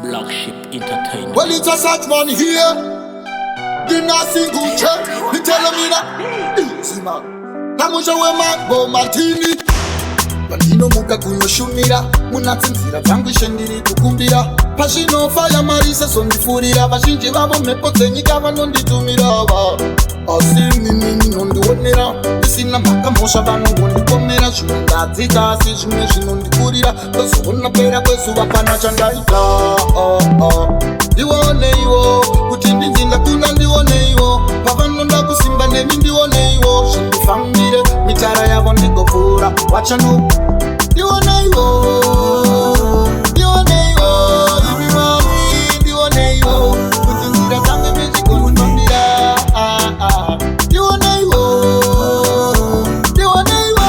Black Ship Entertainment. Well, it's a Sarchieman here. Did not sing good check. You tell me that easy man. Namusha we mambo martini. Bandino muka kunoshumira. Munatsinzira zangu shendiri kukumbira. Pashino fire marisa sondifurira. Bashinji babo mepotse nyika vanonditumira ba. Asimini nondionera. Isina makamosha vanongondikomera. Zvimwe ndadzika asi zvimwe zvinondikurira. Tozona pera kwezuva pana chandaita. Ndioneiwo kuti ndinzinda kuna ndioneiwo. Pavanonda kusimba nemi ndioneiwo. Zvindifambire mitara yavo ndigopfuura. Wachano ndioneiwo. Ndioneiwo ivivani ndioneiwo. Kuti nzira dzange mechikondifambira. Ndioneiwo. Ndioneiwo.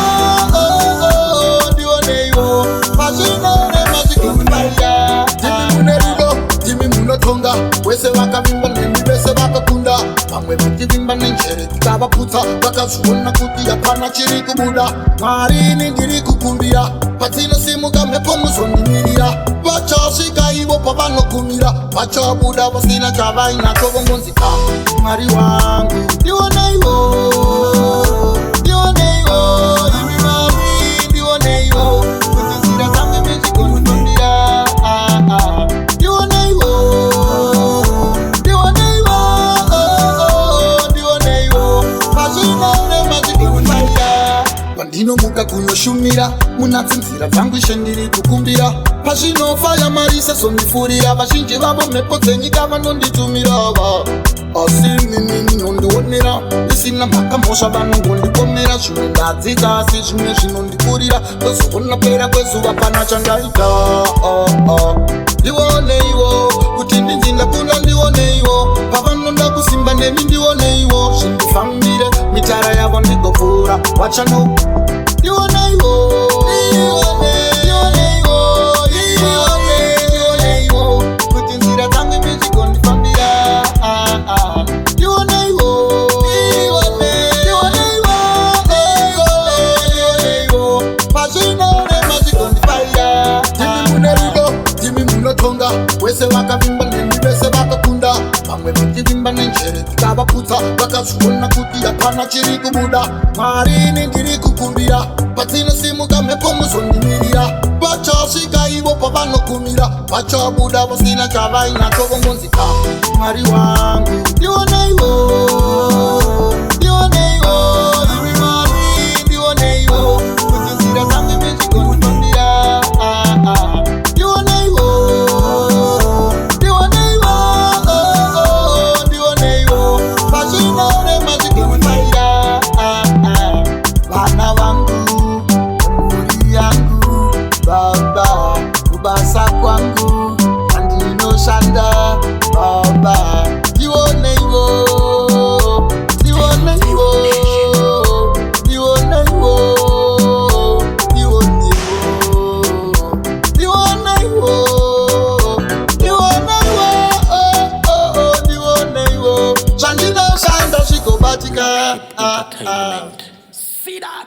Ndioneiwo. Pazvinore machikondifambira. Ndimi mune rudo, ndimi munotonga. Wese vakavimba nemi vese vakakunda. Vamwe vachivimba nenjere tikavaputsa. Vakazviona kuti hapana chiri kubuda. Marini ndiri kukumbira. Patsinosimuka mhepo muzondimirira. Vachasvika ivo pavanogumira. Vachabuda vasina chavainacho vongonzi Mwari wangu ndioneiwo. Ndioneiwo imi Mwari ndioneiwo. Kuti nzira dzange mechikondifambira. Ndioneiwo. Ndioneiwo. Ndioneiwo. Pazvinore machikondifambira. Pandinomuka kunoshumira. Munatsinzira dzangu shendiri kukumbira. Pazvinofaya marisa sondifurira. Vazhinji vavo mhepo dzenyika vanonditumira va. Asi mini nondionera. Isina makamosha vanongondikomera. Zvimwe ndadzika asi zvimwe zvinondikurira. Tozona pera kwezuva pana chandaita. Ndioneiwo kuti ndinzinda kuna ndioneiwo. Pavanonda kusimba nemi ndioneiwo. Zvindifambire mitara yavo ndigopfuura. Wachano ndioneiwo. Kuti nzira dzange mechikondifambira. Wese vakavimba nemi vese vakakunda. Vamwe vachivimba nenjere tikavaputsa. Vakazviona kuti hapana chiri kubuda. Marini ndiri kukumbira. Patsinosimuka mhepo muzondimirira. Vachasvika ivo pavanogumira. Vachabuda vasina chavainacho vongonzi Mwari wangu ndioneiwo. Ndioneiwo imi Mwari ndioneiwo. Kuti nzira dzange mechikondifambira. Ndioneiwo. Ndioneiwo. Ndioneiwo. Pazvinore machikondifambira. Vana vangu, mhuri yangu, baba, kubasa kwangu andinoshanda baba. Ndioneiwo. Ndioneiwo. Ndioneiwo. Ndioneiwo. Ndioneiwo. Ndioneiwo. Ndioneiwo. Zvandinoshanda zvikobatika. Entertainment. See that?